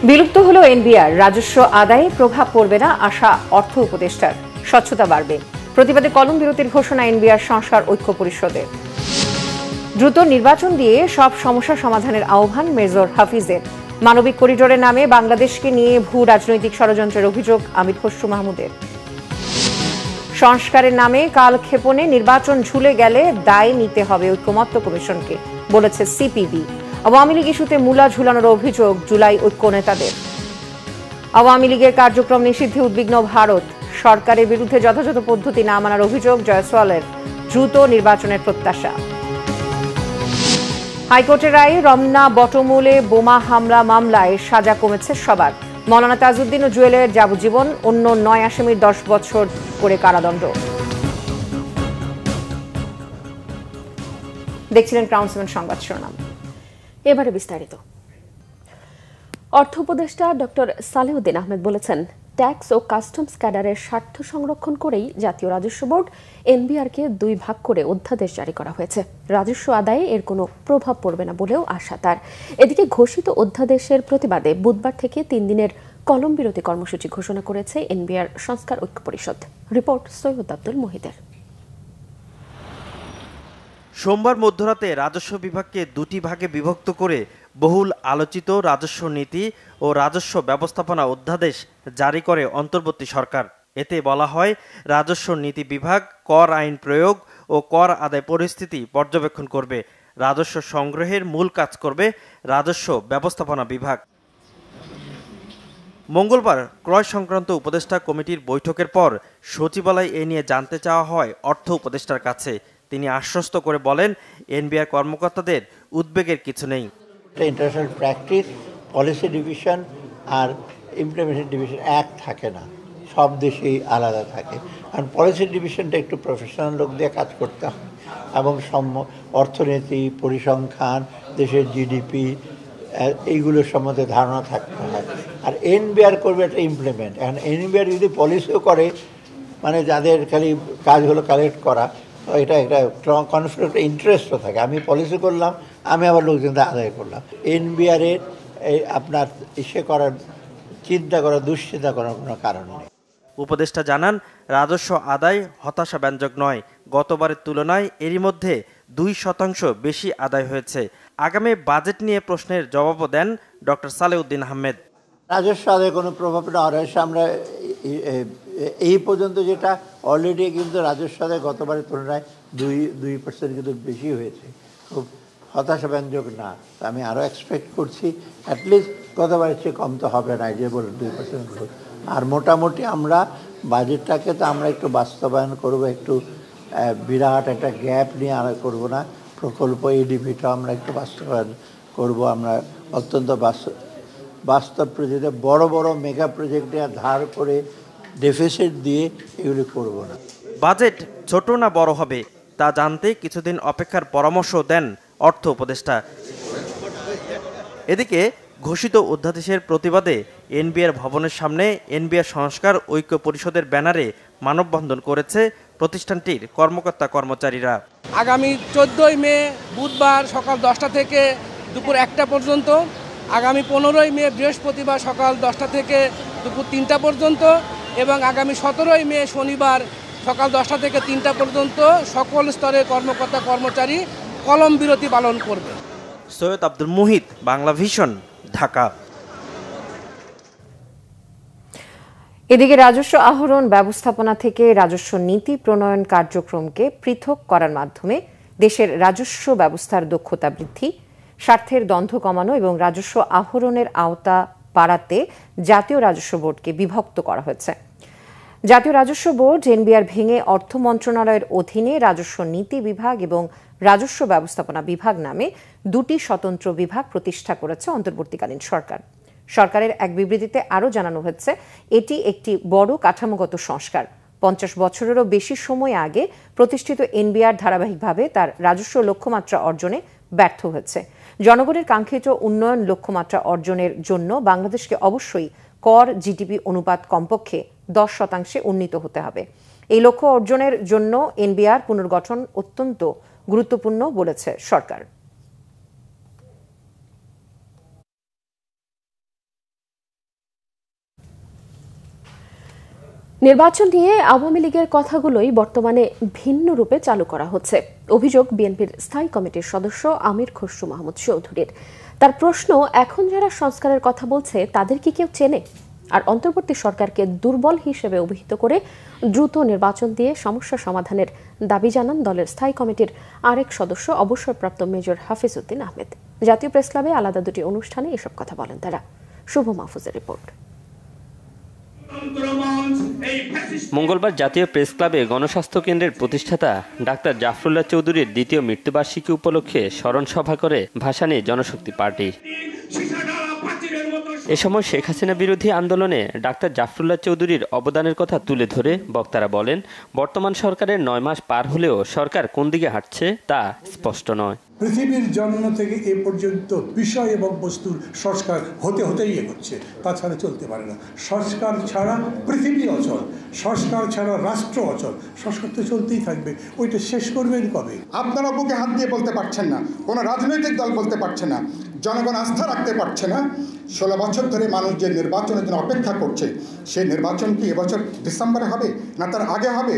বিলুপ্ত হলো এনবিআর, রাজস্ব আদায়ে প্রভাব পড়বে না আশা অর্থ উপদেষ্টার। স্বচ্ছতা বাড়বে, প্রতিবাদে কলম বিরতির ঘোষণা এনবিআর সংস্কার ঐক্য পরিষদের। দ্রুত নির্বাচন দিয়ে সব সমস্যা সমাধানের আহ্বান মেজর হাফিজের। মানবিক করিডোরের নামে বাংলাদেশকে নিয়ে ভূ রাজনৈতিক ষড়যন্ত্রের অভিযোগ আমির খসরু মাহমুদের। সংস্কারের নামে কালক্ষেপণে নির্বাচন ঝুলে গেলে দায় নিতে হবে ঐকমত্য কমিশনকে, বলেছে সিপিবি। আওয়ামী লীগ ইস্যুতে মূলা ঝুলানোর অভিযোগ জুলাই ঐক্য নেতাদের। আওয়ামী লীগের কার্যক্রম নিষিদ্ধে উদ্বিগ্ন ভারত, সরকারের বিরুদ্ধে যথাযথ পদ্ধতি না মানার অভিযোগ জয়সওয়ালের। দ্রুত নির্বাচনের প্রত্যাশা। হাইকোর্টের রায়ে রমনা বটমূলে বোমা হামলা মামলায় সাজা কমেছে সবার। মৌলানা তাজউদ্দিন ও জুয়েলের যাবজ্জীবন, অন্য ৯ আসামির ১০ বছর করে কারাদণ্ড। দেখছিলেন ক্রাউন 7 সংবাদ শিরোনাম। এবারে বিস্তারিত। অর্থ উপদেষ্টা ডক্টর সালেউদ্দিন আহমেদ বলেছেন, ট্যাক্স ও কাস্টমস ক্যাডারের স্বার্থ সংরক্ষণ করেই জাতীয় রাজস্ব বোর্ড এনবিআরকে ২ ভাগ করে অধ্যাদেশ জারি করা হয়েছে। রাজস্ব আদায়ে এর কোনো প্রভাব পড়বে না বলেও আশা তার। এদিকে ঘোষিত অধ্যাদেশের প্রতিবাদে বুধবার থেকে ৩ দিনের কলম বিরতি কর্মসূচি ঘোষণা করেছে এনবিআর সংস্কার ঐক্য পরিষদ। রিপোর্ট সৈয়দ আব্দুল মুহিতের। সোমবার মধ্যরাতে রাজস্ব বিভাগকে ২টি ভাগে বিভক্ত করে বহুল আলোচিত রাজস্ব নীতি ও রাজস্ব ব্যবস্থাপনা অধ্যাদেশ জারি করে অন্তর্বর্তী সরকার। এতে বলা হয়, রাজস্ব নীতি বিভাগ কর আইন প্রয়োগ ও কর আদায় পরিস্থিতি পর্যবেক্ষণ করবে। রাজস্ব সংগ্রহের মূল কাজ করবে রাজস্ব ব্যবস্থাপনা বিভাগ। মঙ্গলবার ক্রয় সংক্রান্ত উপদেষ্টা কমিটির বৈঠকের পর সচিবালয়ে এ নিয়ে জানতে চাওয়া হয় অর্থ উপদেষ্টার কাছে। তিনি আশ্বস্ত করে বলেন, এনবিআর কর্মকর্তাদের উদ্বেগের কিছু নেই। ইন্টারন্যাশনাল প্র্যাকটিস, পলিসি ডিভিশন আর ইমপ্লিমেন্টেশন ডিভিশন এক থাকে না, সব দেশেই আলাদা থাকে। কারণ পলিসি ডিভিশনটা একটু প্রফেশনাল লোক দিয়ে কাজ করতে হয় এবং অর্থনীতি, পরিসংখ্যান, দেশের জিডিপি এইগুলোর সম্বন্ধে ধারণা থাকতে হয়। আর এনবিআর করবে একটা ইমপ্লিমেন্ট। এখন এনবিআর যদি পলিসিও করে, মানে যাদের খালি কাজ হলো কালেক্ট করা, এটা একটা কনফ্লিক্ট ইন্টারেস্টও থাকে। আমি পলিসি করলাম, আমি আবার লোকজনদের আদায় করলাম। এনবিআরের আপনার করার চিন্তা করার দুশ্চিন্তা করার কোনো কারণ নেই। উপদেষ্টা জানান, রাজস্ব আদায় হতাশাব্যঞ্জক নয়। গতবারের তুলনায় এরই মধ্যে ২% বেশি আদায় হয়েছে। আগামী বাজেট নিয়ে প্রশ্নের জবাবও দেন ডক্টর সালেউদ্দিন আহমেদ। রাজস্ব আদায় কোনো প্রভাব না, আমরা এই পর্যন্ত যেটা অলরেডি কিন্তু রাজস্ব আদায় গতবারের তুলনায় 2% কিন্তু বেশি হয়েছে। খুব হতাশাব্যঞ্জক না। আমি আরও এক্সপেক্ট করছি অ্যাটলিস্ট গতবারের চেয়ে কম তো হবে না, যে বলুন 2% গ্রোথ। আর মোটামুটি আমরা বাজেটটাকে তো আমরা একটু বাস্তবায়ন করব, একটু বিরাট একটা গ্যাপ নিয়ে আর করব না। প্রকল্প এডিপিটা আমরা একটু বাস্তবায়ন করব। আমরা অত্যন্ত বাস্তব প্রজেক্টে, বড় বড় মেগা প্রজেক্টে ধার করে ডেফিসিট দিয়ে এগুলি করব না। বাজেট ছোট না বড় হবে তা জানতে কিছুদিন অপেক্ষার পরামর্শ দেন অর্থ উপদেষ্টা। এদিকে ঘোষিত অধ্যাদেশের প্রতিবাদে এনবিআর ভবনের সামনে এনবিআর সংস্কার ঐক্য পরিষদের ব্যানারে মানববন্ধন করেছে প্রতিষ্ঠানটির কর্মকর্তা কর্মচারীরা। আগামী 14 মে বুধবার সকাল 10টা থেকে দুপুর 1টা পর্যন্ত, আগামী 15 মে বৃহস্পতিবার সকাল 10টা থেকে দুপুর 3টা পর্যন্ত এবং আগামী 17 মে শনিবার সকাল 10টা থেকে 3টা পর্যন্ত সকল স্তরের কর্মকর্তা কর্মচারী কলম বিরতি পালন করবে। সৈয়দ আব্দুল মুহিত, বাংলা ভিশন, ঢাকা। এদিকে রাজস্ব আহরণ ব্যবস্থাপনা থেকে রাজস্ব নীতি প্রণয়ন কার্যক্রমকে পৃথক করার মাধ্যমে দেশের রাজস্ব ব্যবস্থার দক্ষতা বৃদ্ধি, স্বার্থের দ্বন্দ্ব কমানো এবং রাজস্ব আহরণের আওতা বাড়াতে জাতীয় রাজস্ব বোর্ডকে বিভক্ত করা হয়েছে। জাতীয় রাজস্ব বোর্ড এনবিআর ভেঙে অর্থ মন্ত্রণালয়ের অধীনে রাজস্ব নীতি বিভাগ এবং রাজস্ব ব্যবস্থাপনা বিভাগ নামে 2টি স্বতন্ত্র বিভাগ প্রতিষ্ঠা করেছে অন্তর্বর্তীকালীন সরকার। সরকারের এক বিবৃতিতে আরও জানানো হয়েছে, এটি একটি বড় কাঠামোগত সংস্কার। 50 বছরেরও বেশি সময় আগে প্রতিষ্ঠিত এনবিআর ধারাবাহিকভাবে তার রাজস্ব লক্ষ্যমাত্রা অর্জনে ব্যর্থ হয়েছে। জনগণের কাঙ্ক্ষিত উন্নয়ন লক্ষ্যমাত্রা অর্জনের জন্য বাংলাদেশকে অবশ্যই কর জিডিপি অনুপাত কমপক্ষে 10% উন্নীত হতে হবে। এই লক্ষ্য অর্জনের জন্য এনবিআর পুনর্গঠন অত্যন্ত গুরুত্বপূর্ণ বলেছে সরকার। নির্বাচন নিয়ে আওয়ামী লীগের কথাগুলোই বর্তমানে ভিন্ন রূপে চালু করা হচ্ছে, অভিযোগ বিএনপির স্থায়ী কমিটির সদস্য আমির খসরু মাহমুদ চৌধুরীর। তার প্রশ্ন, এখন যারা সংস্কারের কথা বলছে তাদের কি কেউ চেনে? আর অন্তর্বর্তী সরকারকে দুর্বল হিসেবে অভিহিত করে দ্রুত নির্বাচন দিয়ে সমস্যা সমাধানের দাবি জানান দলের স্থায়ী কমিটির আরেক সদস্য অবসরপ্রাপ্ত মেজর হাফিজ উদ্দিন আহমেদ। জাতীয় প্রেস ক্লাবে আলাদা দুটি অনুষ্ঠানে এসব কথা বলেন তারা। শুভ মাহফুজের রিপোর্ট। মঙ্গলবার জাতীয় প্রেস ক্লাবে গণস্বাস্থ্য কেন্দ্রের প্রতিষ্ঠাতা ডাক্তার জাফরুল্লাহ চৌধুরীর দ্বিতীয় মৃত্যুবার্ষিকী উপলক্ষে স্মরণ সভা করে ভাসানী জনশক্তি পার্টি। এ সময় শেখ হাসিনা বিরোধী আন্দোলনে ডাক্তার জাফরুল্লাহ চৌধুরীর অবদানের কথা তুলে ধরে বক্তারা বলেন, বর্তমান সরকারের 9 মাস পার হলেও সরকার কোন দিকে হাঁটছে তা স্পষ্ট নয়। পৃথিবীর জন্ম থেকে এ পর্যন্ত বিষয় এবং বস্তুর সংস্কার হতেই এগোচ্ছে, তাছাড়া চলতে পারে না। সংস্কার ছাড়া পৃথিবী অচল, সংস্কার ছাড়া রাষ্ট্র অচল। সংস্কার তো চলতেই থাকবে, ওইটা শেষ করবেন কবে? আপনারা বুকে হাত দিয়ে বলতে পারছেন না, কোনো রাজনৈতিক দল বলতে পারছে না, জনগণ আস্থা রাখতে পারছে না। 16 বছর ধরে মানুষ যে নির্বাচনের জন্য অপেক্ষা করছে, সেই নির্বাচন কি এবছর ডিসেম্বরে হবে, না তার আগে হবে,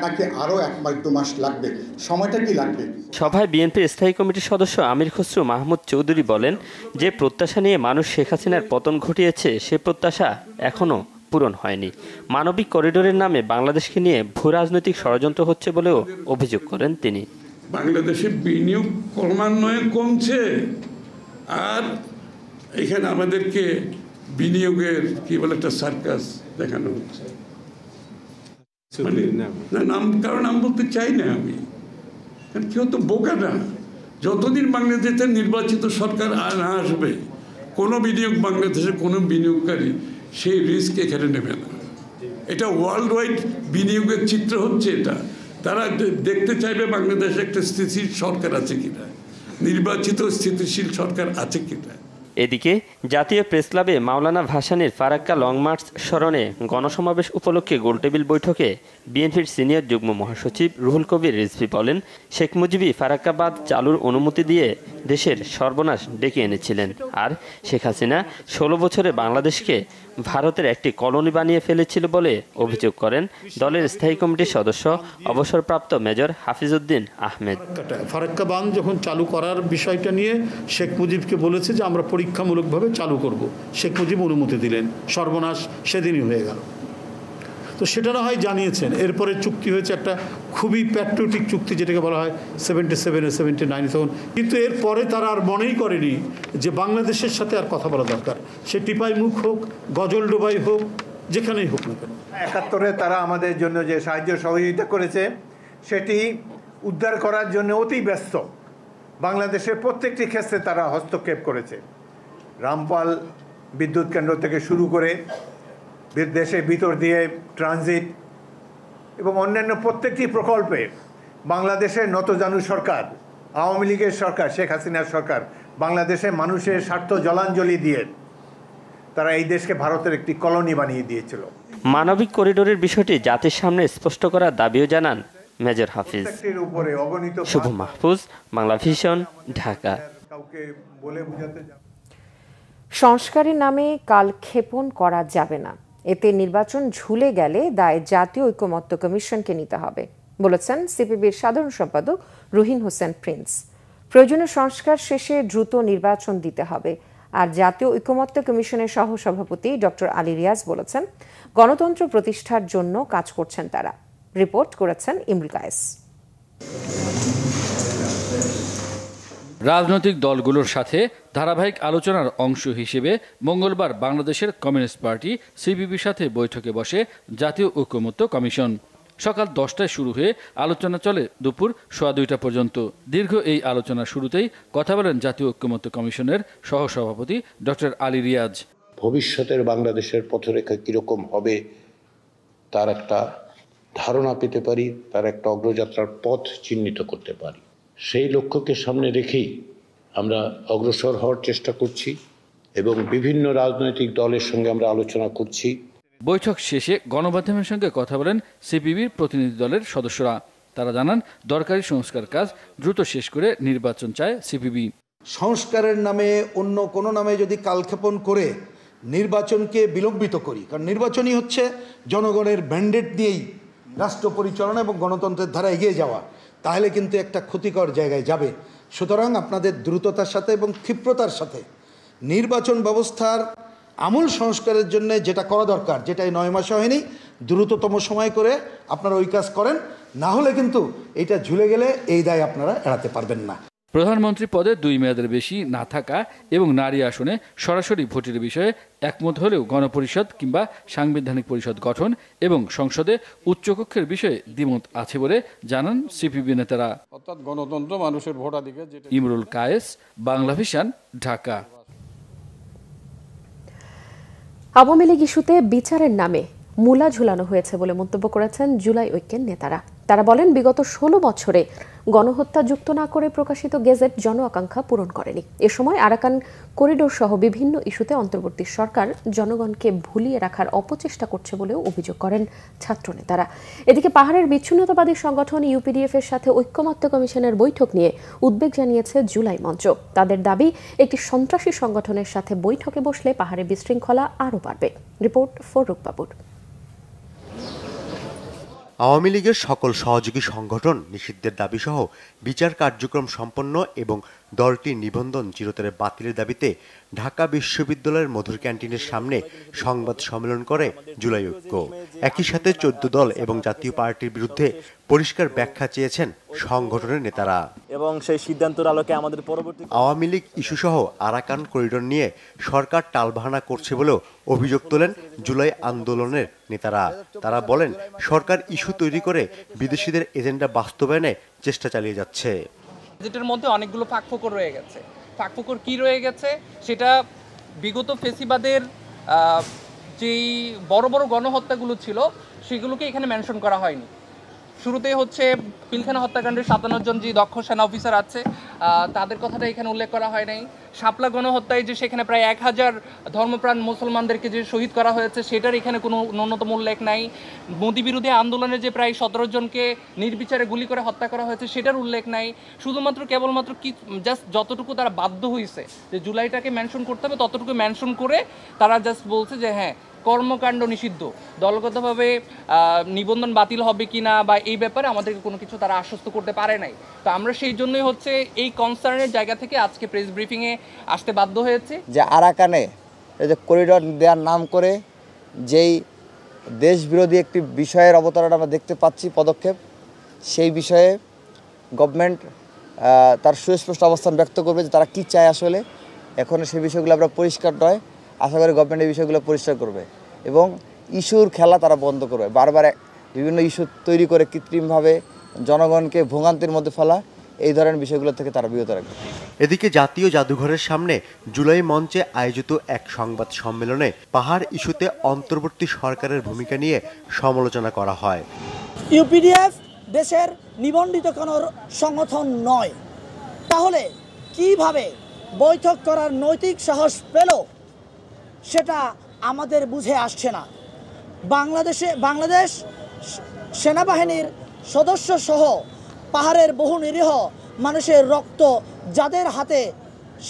নাকি আরও 1 মাস 2 মাস লাগবে? সময়টা কি লাগবে? সভায় বিএনপির স্থায়ী কমিটির সদস্য আমির খসরু মাহমুদ চৌধুরী বলেন, যে প্রত্যাশা নিয়ে মানুষ শেখ হাসিনার পতন ঘটিয়েছে সে প্রত্যাশা এখনও পূরণ হয়নি। মানবিক করিডোরের নামে বাংলাদেশকে নিয়ে ভূ রাজনৈতিক ষড়যন্ত্র হচ্ছে বলেও অভিযোগ করেন তিনি। বাংলাদেশে বিনিয়োগ ক্রমান্বয়ে কমছে, আর এখানে আমাদেরকে বিনিয়োগের কি বলে একটা সার্কাস দেখানো হচ্ছে। কারণ নাম বলতে চাই না আমি, কেউ তো বোকা না। যতদিন বাংলাদেশের নির্বাচিত সরকার না আসবে, কোনো বাংলাদেশের কোনো বিনিয়োগকারী সেই রিস্ক এখানে নেবে না। এটা ওয়ার্ল্ড ওয়াইড বিনিয়োগের চিত্র হচ্ছে এটা। তারা দেখতে চাইবে বাংলাদেশে একটা স্থিতিশীল সরকার আছে কিনা, নির্বাচিত স্থিতিশীল সরকার আছে কিনা। এদিকে জাতীয় প্রেস ক্লাবে মাওলানা ভাসানীর ফারাক্কা লং মার্চ স্মরণে গণসমাবেশ উপলক্ষে গোলটেবিল বৈঠকে বিএনপির সিনিয়র যুগ্ম মহাসচিব রুহুল কবির রিজভী বলেন, শেখ মুজিবই ফারাক্কা বাঁধ চালুর অনুমতি দিয়ে দেশের সর্বনাশ ডেকে এনেছিলেন, আর শেখ হাসিনা 16 বছরে বাংলাদেশকে ভারতের একটি কলোনি বানিয়ে ফেলেছিল বলে অভিযোগ করেন দলের স্থায়ী কমিটির সদস্য অবসরপ্রাপ্ত মেজর হাফিজ উদ্দিন আহমেদ। ফারাক্কা বাঁধ যখন চালু করার বিষয়টা নিয়ে শেখ মুজিবকে বলেছে যে আমরা পরীক্ষামূলকভাবে চালু করব, শেখ মুজিব অনুমতি দিলেন, সর্বনাশ সেদিনই হয়ে গেল। তো সেটা না হয় জানিয়েছেন। এরপরে চুক্তি হয়েছে একটা খুবই প্যাট্রিয়টিক চুক্তি, যেটাকে বলা হয় 77 79 তখন। কিন্তু এরপরে তারা আর মনেই করেনি যে বাংলাদেশের সাথে আর কথা বলা দরকার, সে টিপাই মুখ হোক, গজলডোবাই হোক, যেখানেই হোক না কেন। 71-এ তারা আমাদের জন্য যে সাহায্য সহযোগিতা করেছে সেটি উদ্ধার করার জন্য অতি ব্যস্ত। বাংলাদেশের প্রত্যেকটি ক্ষেত্রে তারা হস্তক্ষেপ করেছে। রামপাল বিদ্যুৎ কেন্দ্র থেকে শুরু করে দেশের ভিতর দিয়ে ট্রানজিট এবং অন্যান্য প্রত্যেকটি প্রকল্পে বাংলাদেশের নতজানু সরকার, আওয়ামী লীগের সরকার, শেখ হাসিনার সরকার বাংলাদেশের মানুষের স্বার্থ জলাঞ্জলি দিয়ে তারা এই দেশকে ভারতের একটি কলোনি বানিয়ে দিয়েছিল। মানবিক করিডোরের বিষয়টি জাতির সামনে স্পষ্ট করার দাবিও জানান মেজর হাফিজ। শুভ মাহফুজ, বাংলা ভিশন, ঢাকা। সংস্কারের নামে কালক্ষেপণ করা যাবে না, এতে নির্বাচন ঝুলে গেলে দায় জাতীয় ঐকমত্য কমিশনকে নিতে হবে বলেছেন সিপিবির সাধারণ সম্পাদক রুহিন হোসেন প্রিন্স। প্রয়োজনীয় সংস্কার শেষে দ্রুত নির্বাচন দিতে হবে। আর জাতীয় ঐকমত্য কমিশনের সহসভাপতি ডক্টর আলী রিয়াজ বলেছেন, গণতন্ত্র প্রতিষ্ঠার জন্য কাজ করছেন তারা। রিপোর্ট করেছেন ইমরুল কায়েস। রাজনৈতিক দলগুলোর সাথে ধারাবাহিক আলোচনার অংশ হিসেবে মঙ্গলবার বাংলাদেশের কমিউনিস্ট পার্টি সিপিবির সাথে বৈঠকে বসে জাতীয় ঐকমত্য কমিশন। সকাল 10টায় শুরু হয়ে আলোচনা চলে দুপুর 2:15 পর্যন্ত। দীর্ঘ এই আলোচনার শুরুতেই কথা বলেন জাতীয় ঐকমত্য কমিশনের সহসভাপতি ডক্টর আলী রিয়াজ। ভবিষ্যতের বাংলাদেশের পথরেখা কীরকম হবে তার একটা ধারণা পেতে পারি, তার একটা অগ্রযাত্রার পথ চিহ্নিত করতে পারি। সেই লক্ষ্যকে সামনে রেখেই আমরা অগ্রসর হওয়ার চেষ্টা করছি এবং বিভিন্ন রাজনৈতিক দলের সঙ্গে আমরা আলোচনা করছি। বৈঠক শেষে গণমাধ্যমের সঙ্গে কথা বলেন সিপিবির প্রতিনিধি দলের সদস্যরা। তারা জানান, দরকারি সংস্কার কাজ দ্রুত শেষ করে নির্বাচন চায় সিপিবি। সংস্কারের নামে অন্য কোনো নামে যদি কালক্ষেপণ করে নির্বাচনকে বিলম্বিত করি, কারণ নির্বাচনই হচ্ছে জনগণের ম্যান্ডেট দিয়েই রাষ্ট্র পরিচালনা এবং গণতন্ত্রের ধারা এগিয়ে যাওয়া, তাহলে কিন্তু একটা ক্ষতিকর জায়গায় যাবে। সুতরাং আপনাদের দ্রুততার সাথে এবং ক্ষিপ্রতার সাথে নির্বাচন ব্যবস্থার আমূল সংস্কারের জন্য যেটা করা দরকার, যেটা এই 9 মাসে হয়নি, দ্রুততম সময় করে আপনারা ওই কাজ করেন, না হলে কিন্তু এটা ঝুলে গেলে এই দায় আপনারা এড়াতে পারবেন না। প্রধানমন্ত্রী পদে 2 মেয়াদের বেশি না থাকা এবং নারী আসনে সরাসরি ভোটের বিষয়ে একমত হলেও গণপরিষদ কিংবা সাংবিধানিক পরিষদ গঠন এবং সংসদে উচ্চকক্ষের বিষয়ে দ্বিমত আছে বলে জানান সিপিবি নেতারা। অর্থাৎ গণতন্ত্র, মানুষের ভোটাধিকার। ইমরুল কায়েস, বাংলা ভিশন, ঢাকা। আওয়ামী লীগ ইস্যুতে বিচারের নামে মূলা ঝুলানো হয়েছে বলে মন্তব্য করেছেন জুলাই ঐক্যের নেতারা। তারা বলেন, বিগত 16 বছরে গণহত্যা যুক্ত না করে প্রকাশিত গেজেট জন আকাঙ্ক্ষা পূরণ করেনি। এ সময় আরাকান করিডোর সহ বিভিন্ন ইস্যুতে অন্তর্বর্তী সরকার জনগণকে ভুলিয়ে রাখার অপচেষ্টা করছে বলেও অভিযোগ করেন ছাত্র নেতারা। এদিকে পাহাড়ের বিচ্ছিন্নতাবাদী সংগঠন ইউপিডিএফ এর সাথে ঐক্যমত্য কমিশনের বৈঠক নিয়ে উদ্বেগ জানিয়েছে জুলাই মঞ্চ। তাদের দাবি, একটি সন্ত্রাসী সংগঠনের সাথে বৈঠকে বসলে পাহাড়ে বিশৃঙ্খলা আরও বাড়বে। রিপোর্ট ফরুক বাবুর। আওয়ামী লীগের সকল সহযোগী সংগঠন নিষিদ্ধের দাবিসহ বিচার কার্যক্রম সম্পন্ন এবং দলটির নিবন্ধন চিরতরে বাতিলের দাবিতে ঢাকা বিশ্ববিদ্যালয়ের মধুর ক্যান্টিনের সামনে সংবাদ সম্মেলন করে জুলাই ঐক্য। একই সাথে 14 দল এবং জাতীয় পার্টির বিরুদ্ধে পরিষ্কার ব্যাখ্যা চেয়েছেন সংগঠনের নেতারা এবং সেই সিদ্ধান্তের আলোকে আমাদের পরবর্তী আওয়ামী লীগ ইস্যুসহ আরাকান করিডোর নিয়ে সরকার টালবাহানা করছে বলেও অভিযোগ তোলেন জুলাই আন্দোলনের নেতারা। তারা বলেন, সরকার ইস্যু তৈরি করে বিদেশিদের এজেন্ডা বাস্তবায়নে চেষ্টা চালিয়ে যাচ্ছে। বাজেটের মধ্যে অনেকগুলো ফাঁকফোকর রয়ে গেছে। ফাঁকফোকর কি রয়ে গেছে সেটা বিগত ফেসিবাদের যেই বড় বড় গণহত্যাগুলো ছিল সেগুলোকে এখানে মেনশন করা হয়নি। শুরুতে হচ্ছে পিলখানা হত্যাকাণ্ডের 57 জন যে দক্ষ সেনা অফিসার আছে তাদের কথাটা এখানে উল্লেখ করা হয় নাই। শাপলা গণহত্যায় যে সেখানে প্রায় 1000 ধর্মপ্রাণ মুসলমানদেরকে যে শহীদ করা হয়েছে সেটার এখানে কোনো ন্যূনতম উল্লেখ নাই। মোদি বিরোধী আন্দোলনে যে প্রায় 17 জনকে নির্বিচারে গুলি করে হত্যা করা হয়েছে সেটার উল্লেখ নাই। শুধুমাত্র কেবলমাত্র কি জাস্ট যতটুকু তারা বাধ্য হয়েছে যে জুলাইটাকে মেনশন করতে হবে ততটুকু মেনশন করে তারা জাস্ট বলছে যে হ্যাঁ কর্মকাণ্ড নিষিদ্ধ, দলগতভাবে নিবন্ধন বাতিল হবে কিনা বা এই ব্যাপারে আমাদেরকে কোনো কিছু তারা আশ্বস্ত করতে পারে নাই। তো আমরা সেই জন্যই হচ্ছে এই কনসার্নের জায়গা থেকে আজকে প্রেস ব্রিফিংয়ে আসতে বাধ্য হয়েছে। যে আরাকানে এই যে করিডোর দেওয়ার নাম করে যেই দেশ বিরোধী একটি বিষয়ের অবতারণা আমরা দেখতে পাচ্ছি পদক্ষেপ, সেই বিষয়ে গভর্নমেন্ট তার সুস্পষ্ট অবস্থান ব্যক্ত করবে যে তারা কী চায় আসলে। এখন সেই বিষয়গুলো আমরা পরিষ্কার নয়, আশা করি গভর্নমেন্ট এই বিষয়গুলো পরিষ্কার করবে এবং ইস্যুর খেলা তারা বন্ধ করবে। বারবার বিভিন্ন ইস্যু তৈরি করে কৃত্রিমভাবে জনগণকে ভোগান্তির মধ্যে ফেলা, এই ধরনের বিষয়গুলো থেকে তারা বিরত রাখবে। এদিকে জাতীয় জাদুঘরের সামনে জুলাই মঞ্চে আয়োজিত এক সংবাদ সম্মেলনে পাহাড় ইস্যুতে অন্তর্বর্তী সরকারের ভূমিকা নিয়ে সমালোচনা করা হয়। ইউপিডিএফ দেশের নিবন্ধিত কোনো সংগঠন নয়, তাহলে কিভাবে বৈঠক করার নৈতিক সাহস পেল সেটা আমাদের বুঝে আসছে না। বাংলাদেশ সেনাবাহিনীর সদস্য সহ পাহাড়ের বহু নিরীহ মানুষের রক্ত যাদের হাতে,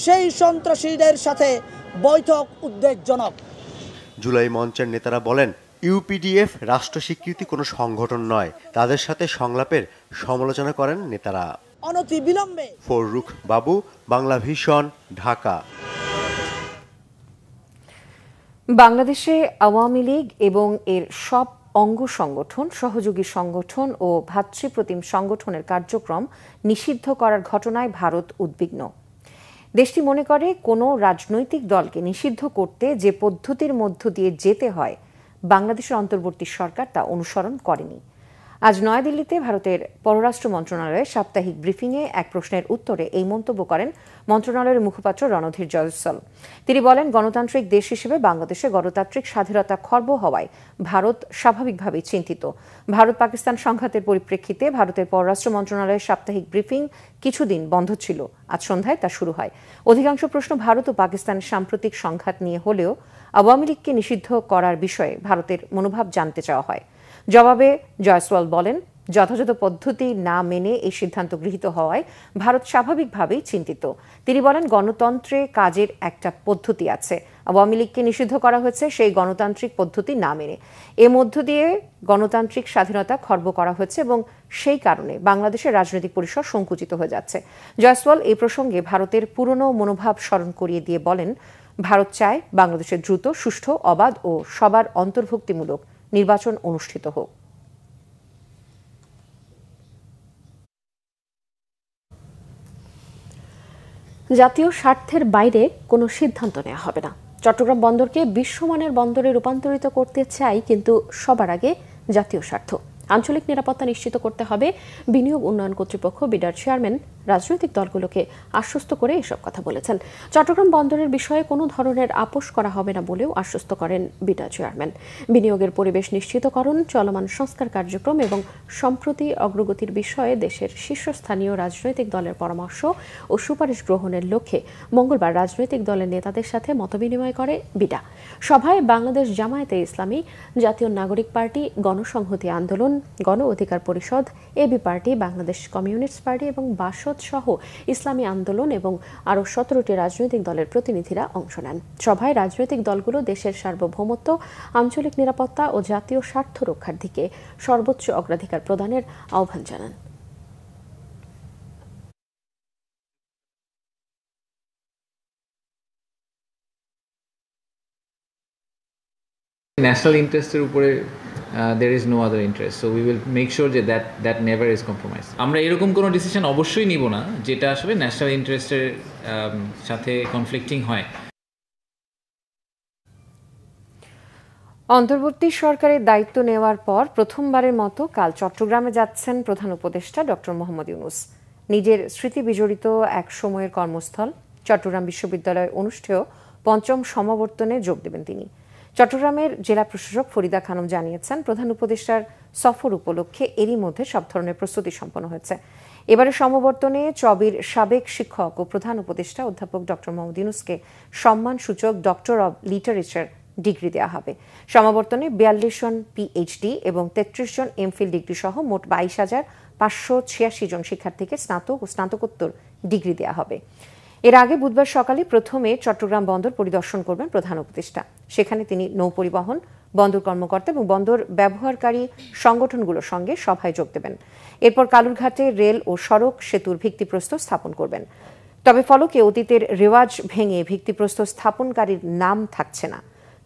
সেই সন্ত্রাসীদের সাথে বৈঠক উদ্বেগজনক। জুলাই মঞ্চের নেতারা বলেন, ইউপিডিএফ রাষ্ট্র স্বীকৃতি কোনো সংগঠন নয়, তাদের সাথে সংলাপের সমালোচনা করেন নেতারা। অনতিবিলম্বে। ফরুক বাবু, বাংলা ভিশন, ঢাকা। বাংলাদেশে আওয়ামী লীগ এবং এর সব অঙ্গ সংগঠন, সহযোগী সংগঠন ও ভ্রাতৃপ্রতিম সংগঠনের কার্যক্রম নিষিদ্ধ করার ঘটনায় ভারত উদ্বিগ্ন। দেশটি মনে করে কোনো রাজনৈতিক দলকে নিষিদ্ধ করতে যে পদ্ধতির মধ্য দিয়ে যেতে হয় বাংলাদেশের অন্তর্বর্তী সরকার তা অনুসরণ করেনি। আজ নয়াদিল্লিতে ভারতের পররাষ্ট্র মন্ত্রণালয়ের সাপ্তাহিক ব্রিফিংয়ে এক প্রশ্নের উত্তরে এই মন্তব্য করেন মন্ত্রণালয়ের মুখপাত্র রণধীর জয়সওয়াল। তিনি বলেন, গণতান্ত্রিক দেশ হিসেবে বাংলাদেশে গণতান্ত্রিক স্বাধীনতা খর্ব হওয়ায় ভারত স্বাভাবিকভাবেই চিন্তিত। ভারত পাকিস্তান সংঘাতের পরিপ্রেক্ষিতে ভারতের পররাষ্ট্র মন্ত্রণালয়ের সাপ্তাহিক ব্রিফিং কিছুদিন বন্ধ ছিল। আজ সন্ধ্যায় তা শুরু হয়। অধিকাংশ প্রশ্ন ভারত ও পাকিস্তানের সাম্প্রতিক সংঘাত নিয়ে হলেও আওয়ামী লীগকে নিষিদ্ধ করার বিষয়ে ভারতের মনোভাব জানতে চাওয়া হয়। জবাবে জয়সওয়াল বলেন, যথাযথ পদ্ধতি না মেনে এই সিদ্ধান্ত গৃহীত হওয়ায় ভারত স্বাভাবিকভাবেই চিন্তিত। তিনি বলেন, গণতন্ত্রে কাজের একটা পদ্ধতি আছে, আওয়ামী লীগকে নিষিদ্ধ করা হয়েছে সেই গণতান্ত্রিক পদ্ধতি না মেনে। এর মধ্য দিয়ে গণতান্ত্রিক স্বাধীনতা খর্ব করা হয়েছে এবং সেই কারণে বাংলাদেশের রাজনৈতিক পরিসর সংকুচিত হয়ে যাচ্ছে। জয়সওয়াল এই প্রসঙ্গে ভারতের পুরনো মনোভাব স্মরণ করিয়ে দিয়ে বলেন, ভারত চায় বাংলাদেশের দ্রুত, সুষ্ঠু, অবাধ ও সবার অন্তর্ভুক্তিমূলক নির্বাচন অনুষ্ঠিত হোক। জাতীয় স্বার্থের বাইরে কোনো সিদ্ধান্ত নেওয়া হবে না। চট্টগ্রাম বন্দরকে বিশ্বমানের বন্দরে রূপান্তরিত করতে চাই, কিন্তু সবার আগে জাতীয় স্বার্থ। আঞ্চলিক নিরাপত্তা নিশ্চিত করতে হবে। বিনিয়োগ উন্নয়ন কর্তৃপক্ষ বিডার চেয়ারম্যান রাজনৈতিক দলগুলোকে আশ্বস্ত করে এসব কথা বলেছেন। চট্টগ্রাম বন্দরের বিষয়ে কোনো ধরনের আপোষ করা হবে না বলেও আশ্বস্ত করেন বিডার চেয়ারম্যান। বিনিয়োগের পরিবেশ নিশ্চিতকরণ, চলমান সংস্কার কার্যক্রম এবং সম্প্রতি অগ্রগতির বিষয়ে দেশের শীর্ষস্থানীয় রাজনৈতিক দলের পরামর্শ ও সুপারিশ গ্রহণের লক্ষ্যে মঙ্গলবার রাজনৈতিক দলের নেতাদের সাথে মতবিনিময় করে বিডা। সভায় বাংলাদেশ জামায়াতে ইসলামী, জাতীয় নাগরিক পার্টি, গণসংহতি আন্দোলন, Gono Odhikar Parishad, AB party, Bangladesh communist party এবং বাসদ সহ ইসলামী আন্দোলন এবং আরও 17টি রাজনৈতিক দলের প্রতিনিধিরা অংশ নেন। সভায় রাজনৈতিক দলগুলো দেশের সার্বভৌমত্ব, আঞ্চলিক নিরাপত্তা ও জাতীয় স্বার্থ রক্ষার দিকে সর্বোচ্চ অগ্রাধিকার প্রদানের আহ্বান জানান। ন্যাশনাল ইন্টারেস্টের উপরে there is no other interest, so we will make sure that never is compromised. আমরা এরকম কোনো ডিসিশন অবশ্যই নিব না যেটা আসলে ন্যাশনাল ইন্টারেস্টের সাথে কনফ্লিক্টিং হয়। অন্তর্বর্তী সরকারের দায়িত্ব নেওয়ার পর প্রথমবারের মতো কাল চট্টগ্রামে যাচ্ছেন প্রধান উপদেষ্টা ডক্টর মোহাম্মদ ইউনূস। নিজের স্মৃতি বিজড়িত এক সময়ের কর্মস্থল চট্টগ্রাম বিশ্ববিদ্যালয়ে অনুষ্ঠেয় ৫ম সমাবর্তনে যোগ দেবেন তিনি। চট্টগ্রামের জেলা প্রশাসক ফরিদা খানম জানিয়েছেন, প্রধান উপদেষ্টার সফর উপলক্ষে এরই মধ্যে সব ধরনের প্রস্তুতি সম্পন্ন হয়েছে। এবারে সমাবর্তনে চবির সাবেক শিক্ষক ও প্রধান উপদেষ্টা অধ্যাপক ডক্টর মোহাম্মদ ইউনূসকে সম্মানসূচক ডক্টর অব লিটারেচার ডিগ্রি দেওয়া হবে। সমাবর্তনে ৪২ জন পিএইচডি এবং ৩৩ জন এমফিল ডিগ্রি সহ মোট ২২,৫৮৬ জন শিক্ষার্থীকে স্নাতক ও স্নাতকোত্তর ডিগ্রি দেওয়া হবে। এর আগে বুধবার সকালে প্রথমে চট্টগ্রাম বন্দর পরিদর্শন করবেন প্রধান উপদেষ্টা। সেখানে তিনি নৌ পরিবহন, বন্দর কর্মকর্তা এবং বন্দর ব্যবহারকারী সংগঠনগুলোর সঙ্গে সভায় যোগ দেবেন। এরপর কালুরঘাটে রেল ও সড়ক সেতুর ভিত্তিপ্রস্তর স্থাপন করবেন। তবে ফলকে অতীতের রেওয়াজ ভেঙে ভিত্তিপ্রস্তর স্থাপনকারীর নাম থাকছে না।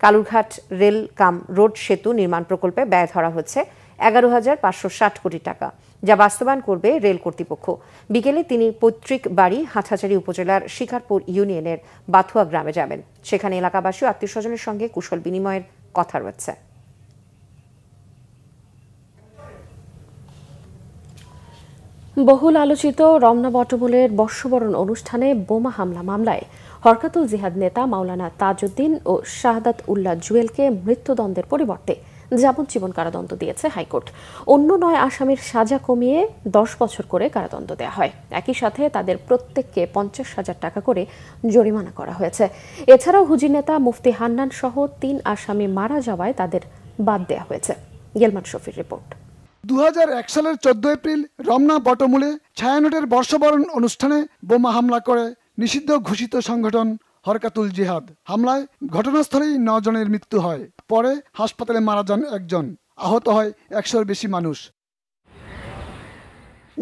কালুরঘাট রেল কাম রোড সেতু নির্মাণ প্রকল্পে ব্যয় ধরা হচ্ছে ১১,৫৬০ কোটি টাকা, যা বাস্তবায়ন করবে রেল কর্তৃপক্ষ। বিকেলে তিনি পৈতৃক বাড়ি হাটহাজারী উপজেলার শিকারপুর ইউনিয়নের বাথুয়া গ্রামে যাবেন। সেখানে এলাকাবাসী ও আত্মীয় স্বজনের সঙ্গে কুশল বিনিময়ের কথা রয়েছে। বহুল আলোচিত রমনা বটমূলের বর্ষবরণ অনুষ্ঠানে বোমা হামলা মামলায় হরকাতুল জিহাদ নেতা মাওলানা তাজউদ্দিন ও শাহাদাত উল্লাহ জুয়েলকে মৃত্যুদণ্ডের পরিবর্তে যাবজ্জীবন কারাদণ্ড দিয়েছে হাইকোর্ট। অন্য ৯ আসামির সাজা কমিয়ে ১০ বছর করে কারাদণ্ড দেওয়া হয়। একই সাথে তাদের প্রত্যেককে ৫০,০০০ টাকা করে জরিমানা করা হয়েছে। এছাড়াও হুজি নেতা মুফতি হান্নান সহ ৩ আসামি মারা যাওয়ায় তাদের বাদ দেওয়া হয়েছে। গেলমান শফির রিপোর্ট। ২০০১ সালের ১৪ এপ্রিল রমনা বটমূলে ছায়ানটের বর্ষবরণ অনুষ্ঠানে বোমা হামলা করে নিষিদ্ধ ঘোষিত সংগঠন হরকাতুল জিহাদ। হামলায় ঘটনাস্থলেই ৯ জনের মৃত্যু হয়। পরে হাসপাতালে মারা যান ১ জন, আহত হয় ১০০-র বেশি মানুষ।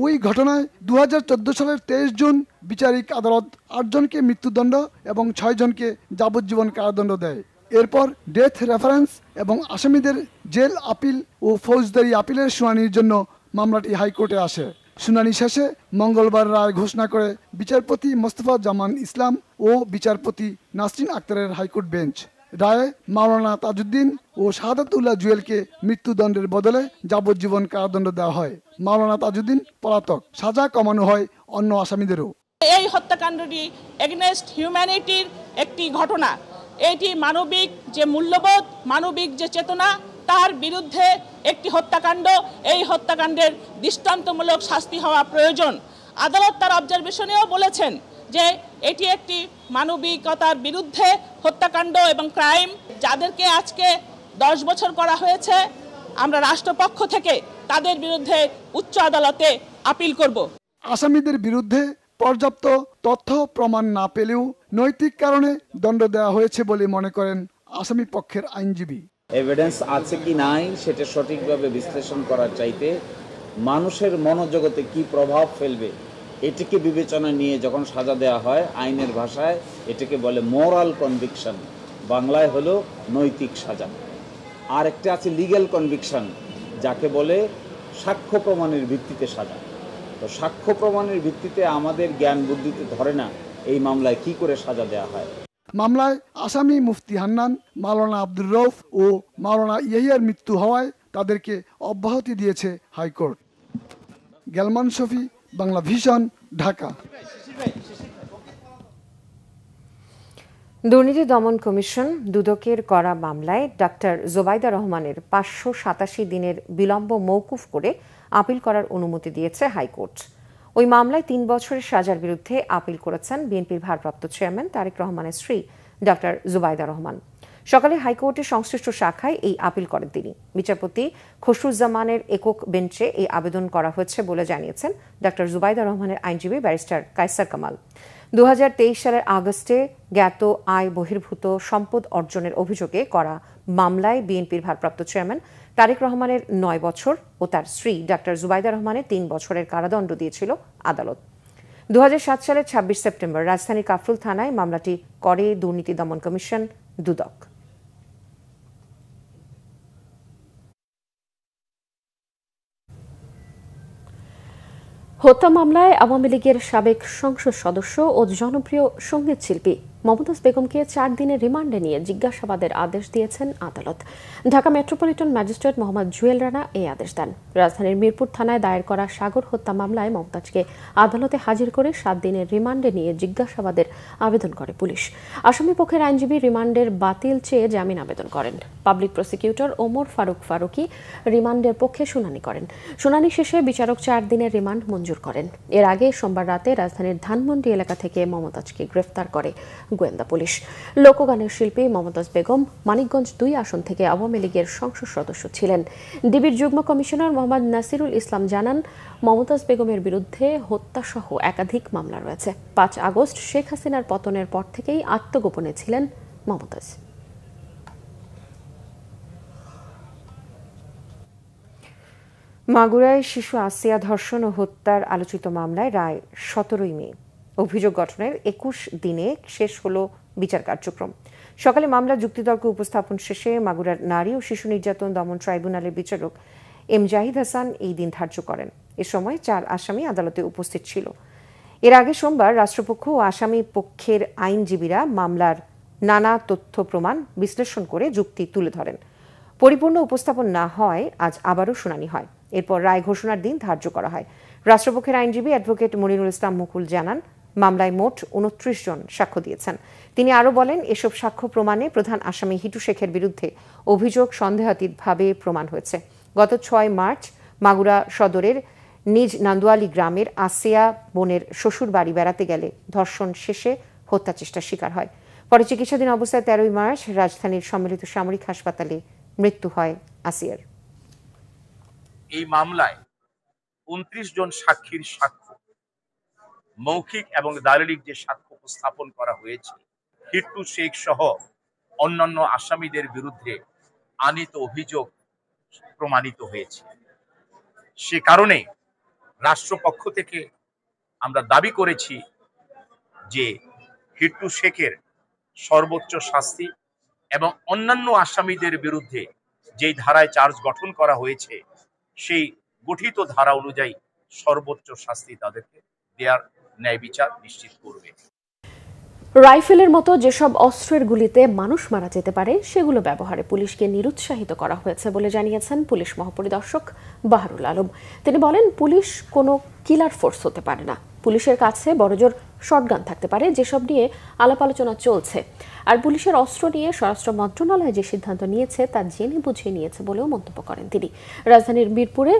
ওই ঘটনায় ২০১৪ সালের ২৩ জুন বিচারিক আদালত ৮ জনকে মৃত্যুদণ্ড এবং ৬ জনকে যাবজ্জীবন কারাদণ্ড দেয়। এরপর ডেথ রেফারেন্স এবং আসামিদের জেল আপিল ও ফৌজদারি আপিলের শুনানির জন্য মামলাটি হাইকোর্টে আসে। শুনানি শেষে মঙ্গলবার রায় ঘোষণা করে বিচারপতি মোস্তফা জামান ইসলাম ও বিচারপতি নাসরিন আক্তারের হাইকোর্ট বেঞ্চ। রায়ে মাওলানা তাজউদ্দিন ও শাহাদাত উল্লাহ জুয়েলকে মৃত্যুদণ্ডের বদলে যাবজ্জীবন কারাদণ্ড দেওয়া হয়। মাওলানা তাজউদ্দিন পলাতক, সাজা কমানো হয় অন্য আসামিদেরও। এই হত্যাকাণ্ডটি এগেইনস্ট হিউম্যানিটির একটি ঘটনা। এটি মানবিক যে মূল্যবোধ, মানবিক যে চেতনা, তার বিরুদ্ধে একটি হত্যাকাণ্ড। এই হত্যাকাণ্ডের দৃষ্টান্তমূলক শাস্তি হওয়া প্রয়োজন। আদালত তার অবজারভেশনেও বলেছেন যে এটি একটি মানবিকতার বিরুদ্ধে হত্যাকাণ্ড এবং ক্রাইম। যাদেরকে আজকে ১০ বছর করা হয়েছে, আমরা রাষ্ট্রপক্ষ থেকে তাদের বিরুদ্ধে উচ্চ আদালতে আপিল করব। আসামিদের বিরুদ্ধে পর্যাপ্ত তথ্য প্রমাণ না পেলেও নৈতিক কারণে দণ্ড দেওয়া হয়েছে বলে মনে করেন আসামি পক্ষের আইনজীবী। এভিডেন্স আছে কি নাই সেটা সঠিকভাবে বিশ্লেষণ করার চাইতে মানুষের মনোজগতে কি প্রভাব ফেলবে এটিকে বিবেচনা নিয়ে যখন সাজা দেওয়া হয়, আইনের ভাষায় এটাকে বলে মোরাল কনভিকশন, বাংলায় হলো নৈতিক সাজা। আর একটা আছে লিগ্যাল কনভিকশন, যাকে বলে সাক্ষ্য প্রমাণের ভিত্তিতে সাজা। তো সাক্ষ্য প্রমাণের ভিত্তিতে আমাদের জ্ঞান বুদ্ধিতে ধরে না এই মামলায় কি করে সাজা দেওয়া হয়। মামলায় আসামি মুফতি হান্নান, মাওলানা আব্দুর রউফ ও মাওলানা ইয়াহিয়ার মৃত্যু হওয়ায় তাদেরকে অব্যাহতি দিয়েছে হাইকোর্ট। গেলমান শফি, বাংলা ভিশন, ঢাকা। দুর্নীতি দমন কমিশন দুদকের করা মামলায় ডাক্তার জোবাইদা রহমানের 587 দিনের বিলম্ব মওকুফ করে আপিল করার অনুমতি দিয়েছে হাইকোর্ট। ওই মামলায় 3 বছরের সাজার বিরুদ্ধে আপিল করেছেন বিএনপির ভারপ্রাপ্ত চেয়ারম্যান তারেক রহমানের স্ত্রী ডাক্তার জুবাইদা রহমান। সকালে হাইকোর্টের সংশ্লিষ্ট শাখায় এই আপিল করেন তিনি। বিচারপতি খসরুজ্জামানের একক বেঞ্চে এই আবেদন করা হয়েছে বলে জানিয়েছেন ডাক্তার জুবাইদা রহমানের আইনজীবী ব্যারিস্টার কায়সার কামাল। 2023 সালের আগস্টে জ্ঞাত আয় বহির্ভূত সম্পদ অর্জনের অভিযোগে করা মামলায় বিএনপির ভারপ্রাপ্ত চেয়ারম্যান তারেক রহমানের 9 বছর ও তার স্ত্রী ডাক্তার জুবাইদা রহমানের 3 বছরের কারাদণ্ড দিয়েছিল আদালত। 2007 সালের 26 সেপ্টেম্বর রাজধানীর কাফরুল থানায় মামলাটি করে দুর্নীতি দমন কমিশন দুদক। হত্যা মামলায় আওয়ামী লীগের সাবেক সংসদ সদস্য ও জনপ্রিয় সঙ্গীত শিল্পী মমতাজ বেগমকে 4 দিনের রিমান্ডে নিয়ে জিজ্ঞাসাবাদের আদেশ দিয়েছেন আদালত। ঢাকা মেট্রোপলিটন ম্যাজিস্ট্রেট মোহাম্মদ জুয়েল রানা এই আদেশ দেন। রাজধানীর মিরপুর থানায় দায়ের করা সাগর হত্যা মামলায় মমতাজকে আদালতে হাজির করে 7 দিনের রিমান্ডে নিয়ে জিজ্ঞাসাবাদের আবেদন করে পুলিশ। আসামি পক্ষের আইনজীবী রিমান্ডের বাতিল চেয়ে জামিন আবেদন করেন। পাবলিক প্রসিকিউটর ওমর ফারুক ফারুকি রিমান্ডের পক্ষে শুনানি করেন। শুনানি শেষে বিচারক 4 দিনের রিমান্ড মঞ্জুর করেন। এর আগে সোমবার রাতে রাজধানীর ধানমন্ডি এলাকা থেকে মমতাজকে গ্রেফতার করে গোয়েন্দা পুলিশ। লোকগানের শিল্পী মমতাজ বেগম মানিকগঞ্জ 2 আসন থেকে আওয়ামী লীগের সংসদ সদস্য ছিলেন। ডিবির যুগ্ম কমিশনার মোহাম্মদ নাসিরুল ইসলাম জানান, মমতাজ বেগমের বিরুদ্ধে হত্যাসহ একাধিক মামলা রয়েছে। 5 আগস্ট শেখ হাসিনার পতনের পর থেকেই আত্মগোপনে ছিলেন মমতাজ। মাগুরায় শিশু আসিয়া ধর্ষণ ও হত্যার আলোচিত মামলায় রায় 17 মে। অভিযোগ গঠনের 21 দিনে শেষ হলো বিচার কার্যক্রম। সকালে মামলা যুক্তিতর্ক উপস্থাপন শেষে মাগুরার নারী ও শিশু নির্যাতন দমন ট্রাইব্যুনালের বিচারক এম জাহিদ হাসান এই দিন ধার্য করেন। এ সময় 4 আসামি আদালতে উপস্থিত ছিল। এর আগে সোমবার রাষ্ট্রপক্ষ ও আসামি পক্ষের আইনজীবীরা মামলার নানা তথ্য প্রমাণ বিশ্লেষণ করে যুক্তি তুলে ধরেন। পরিপূর্ণ উপস্থাপন না হয় আজ আবারও শুনানি হয়। এরপর রায় ঘোষণার দিন ধার্য করা হয়। রাষ্ট্রপক্ষের আইনজীবী অ্যাডভোকেট মনিরুল ইসলাম মুকুল জানান, মামলায় মোট 29 জন সাক্ষ্য দিয়েছেন। তিনি আরও বলেন, এসব সাক্ষ্য প্রমাণে প্রধান আসামি হিটু শেখের বিরুদ্ধে অভিযোগ সন্দেহাতীতভাবে প্রমাণ হয়েছে। গত 6 মার্চ মাগুরা সদরের নিজ নান্দুয়ালি গ্রামের আসিয়া বোনের শ্বশুর বাড়ি বেড়াতে গেলে ধর্ষণ শেষে হত্যা চেষ্টার শিকার হয়। পরে চিকিৎসাধীন অবস্থায় 13 মার্চ রাজধানীর সম্মিলিত সামরিক হাসপাতালে মৃত্যু হয় আসিয়ার। এই মামলায় 29 জন সাক্ষীর সাক্ষ্য, মৌখিক এবং দালিলিক যে সাক্ষ্য উপস্থাপন করা হয়েছে, হিট্টু শেখ সহ অন্যান্য আসামিদের বিরুদ্ধে আনিত অভিযোগ প্রমাণিত হয়েছে। সে কারণে রাষ্ট্রপক্ষ থেকে আমরা দাবি করেছি যে হিট্টু শেখের সর্বোচ্চ শাস্তি এবং অন্যান্য আসামিদের বিরুদ্ধে যেই ধারায় চার্জ গঠন করা হয়েছে সেই গঠিত ধারা অনুযায়ী সর্বোচ্চ শাস্তি তাদেরকে দেওয়ার ন্যায় বিচার নিশ্চিত করবে। রাইফেলের মতো যেসব অস্ত্রের গুলিতে মানুষ মারা যেতে পারে সেগুলো ব্যবহারে পুলিশকে নিরুৎসাহিত করা হয়েছে বলে জানিয়েছেন পুলিশ মহাপরিদর্শক বাহারুল আলম। তিনি বলেন, পুলিশ কোনো কিলার ফোর্স হতে পারে না। পুলিশের কাছে বড়জোর শটগান থাকতে পারে, যেসব নিয়ে আলাপ আলোচনা চলছে। আর পুলিশের অস্ত্র নিয়ে স্বরাষ্ট্র মন্ত্রণালয় যে সিদ্ধান্ত নিয়েছে তা জেনে বুঝে নিয়েছে বলেও মন্তব্য করেন তিনি। রাজধানীর মিরপুরে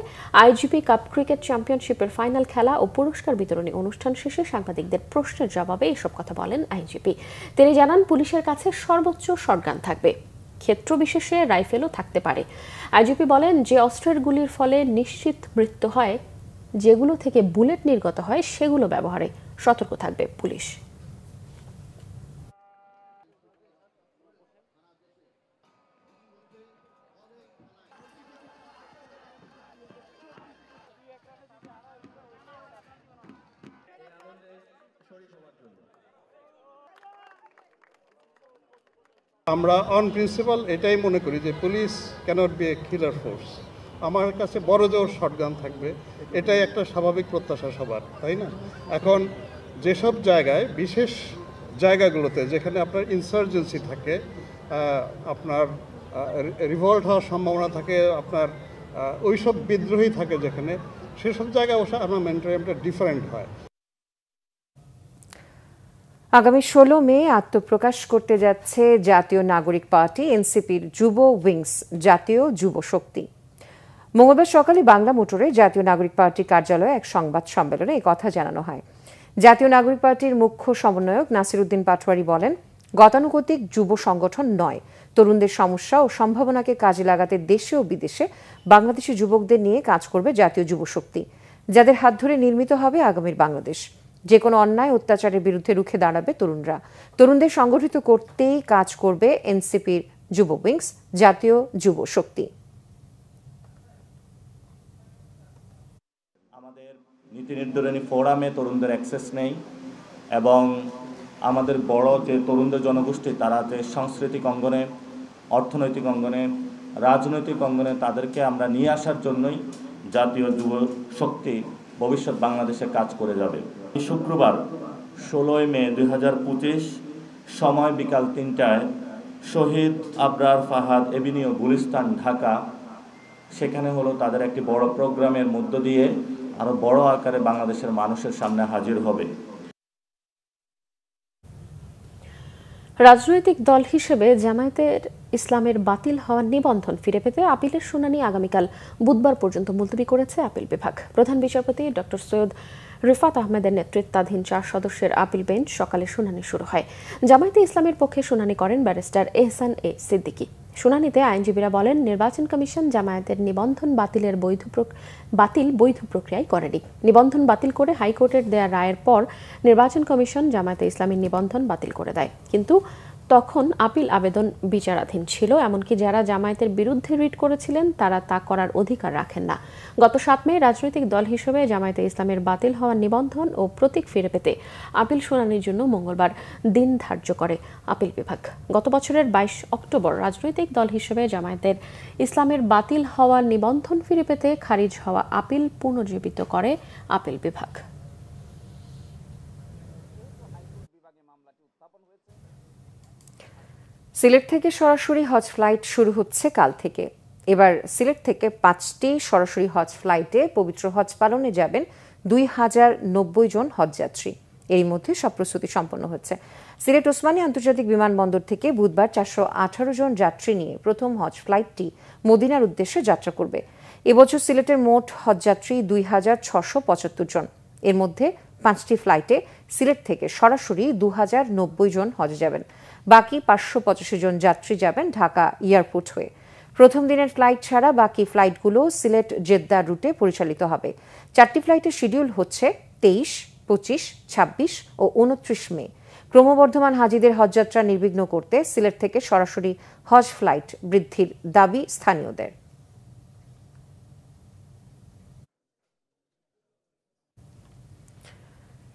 আইজিপি কাপ ক্রিকেট চ্যাম্পিয়নশিপের ফাইনাল খেলা ও পুরস্কার বিতরণী অনুষ্ঠান শেষে সাংবাদিকদের প্রশ্নের জবাবে এসব কথা বলেন আইজিপি। তিনি জানান, পুলিশের কাছে সর্বোচ্চ শটগান থাকবে, ক্ষেত্র বিশেষে রাইফেলও থাকতে পারে। আইজিপি বলেন, যে অস্ত্রের গুলির ফলে নিশ্চিত মৃত্যু হয়, যেগুলো থেকে বুলেট নির্গত হয়, সেগুলো ব্যবহারে সতর্ক থাকবে পুলিশ। আমরা অন প্রিন্সিপাল এটাই মনে করি যে police cannot B A killer force. আমার কাছে বড় জোর শটগান থাকবে, এটাই একটা স্বাভাবিক প্রত্যাশা সবার, তাই না? এখন যেসব জায়গায়, বিশেষ জায়গাগুলোতে যেখানে আপনার ইনসার্জেন্সি থাকে, আপনার রিভল্ট হওয়ার সম্ভাবনা থাকে, আপনার ওইসব বিদ্রোহী থাকে যেখানে, সেসব জায়গায় অবশ্য আর্মামেন্টারিয়ামটা ডিফারেন্ট হয়। আগামী 16 মে আত্মপ্রকাশ করতে যাচ্ছে জাতীয় নাগরিক পার্টি এনসিপির যুব উইংস জাতীয় যুব শক্তি। মঙ্গলবার সকালে বাংলা মোটরে জাতীয় নাগরিক পার্টির কার্যালয়ে এক সংবাদ সম্মেলনে এই কথা জানানো হয়। জাতীয় নাগরিক পার্টির মুখ্য সমন্বয়ক নাসির উদ্দিন পাটোয়ারি বলেন, গতানুগতিক যুব সংগঠন নয়, তরুণদের সমস্যা ও সম্ভাবনাকে কাজে লাগাতে দেশে ও বিদেশে বাংলাদেশি যুবকদের নিয়ে কাজ করবে জাতীয় যুব শক্তি, যাদের হাত ধরে নির্মিত হবে আগামীর বাংলাদেশ। যে কোনো অন্যায় অত্যাচারের বিরুদ্ধে রুখে দাঁড়াবে তরুণরা। তরুণদের সংগঠিত করতেই কাজ করবে এনসিপির যুব উইংস জাতীয় যুব শক্তি। আমাদের নীতি নির্ধারণী ফোরামে তরুণদের অ্যাক্সেস নেই, এবং আমাদের বড় যে তরুণদের জনগোষ্ঠী, তারা যে সাংস্কৃতিক অঙ্গনে, অর্থনৈতিক অঙ্গনে, রাজনৈতিক অঙ্গনে, তাদেরকে আমরা নিয়ে আসার জন্যই জাতীয় যুব শক্তি ভবিষ্যৎ বাংলাদেশে কাজ করে যাবে। শুক্রবার 16 মে 2025 সময় বিকাল 3টায় শহীদ আবরার ফাহাদ এভিনিউ, গুলিস্তান, ঢাকা, সেখানে হলো তাদের একটি বড় প্রোগ্রামের মধ্য দিয়ে আরো বড় আকারে বাংলাদেশের মানুষের সামনে হাজির হবে। রাজনৈতিক দল হিসেবে জামায়াতের ইসলামের বাতিল হওয়ার নিবন্ধন ফিরে পেতে আপিলের শুনানি আগামীকাল বুধবার পর্যন্ত মুলতবি করেছে আপিল বিভাগ। প্রধান বিচারপতি ডক্টর সৈয়দ রিফাত আহমেদের নেতৃত্বাধীন 4 সদস্যের আপিল বেঞ্চ সকালে শুনানি শুরু হয়। জামায়াতে ইসলামের পক্ষে শুনানি করেন ব্যারিস্টার এহসান এ সিদ্দিকী। শুনানিতে আইনজীবীরা বলেন, নির্বাচন কমিশন জামায়াতের নিবন্ধন বাতিল বৈধ প্রক্রিয়ায় করেনি। নিবন্ধন বাতিল করে হাইকোর্টের দেয়া রায়ের পর নির্বাচন কমিশন জামায়াতে ইসলামীর নিবন্ধন বাতিল করে দেয়, কিন্তু তখন আপিল আবেদন বিচারাধীন ছিল। এমনকি যারা জামায়াতের বিরুদ্ধে রিট করেছিলেন তারা তা করার অধিকার রাখেন না। গত 7 মে রাজনৈতিক দল হিসেবে জামায়াতে ইসলামের বাতিল হওয়ার নিবন্ধন ও প্রতীক ফিরে পেতে আপিল শুনানির জন্য মঙ্গলবার দিন ধার্য করে আপিল বিভাগ। গত বছরের 22 অক্টোবর রাজনৈতিক দল হিসেবে জামায়াতের ইসলামের বাতিল হওয়ার নিবন্ধন ফিরে পেতে খারিজ হওয়া আপিল পুনর্জীবিত করে আপিল বিভাগ। সিলেট থেকে সরাসরি হজ ফ্লাইট শুরু হচ্ছে কাল থেকে। এবার সিলেট থেকে 5টি সরাসরি হজ ফ্লাইটে পবিত্র হজ পালনে যাবেন 2090 জন হজযাত্রী। এর মধ্যে সব প্রস্তুতি সম্পন্ন হচ্ছে। সিলেট ওসমানী আন্তর্জাতিক বিমানবন্দর থেকে বুধবার 418 জন যাত্রী নিয়ে প্রথম হজ ফ্লাইটটি মদিনার উদ্দেশ্যে যাত্রা করবে। এবছর সিলেটের মোট হজযাত্রী 2675 জন। এর মধ্যে 5টি ফ্লাইটে সিলেট থেকে সরাসরি 2090 জন হজে যাবেন। বাকি 585 জন যাত্রী যাবেন ঢাকা এয়ারপোর্ট হয়ে। প্রথম দিনের ফ্লাইট ছাড়া বাকি ফ্লাইটগুলো সিলেট জেদ্দা রুটে পরিচালিত হবে। 4টি ফ্লাইটের শিডিউল হচ্ছে 23, 25, 26 ও 29 মে। ক্রমবর্ধমান হাজিদের হজযাত্রা নির্বিঘ্ন করতে সিলেট থেকে সরাসরি হজ ফ্লাইট বৃদ্ধির দাবি স্থানীয়দের।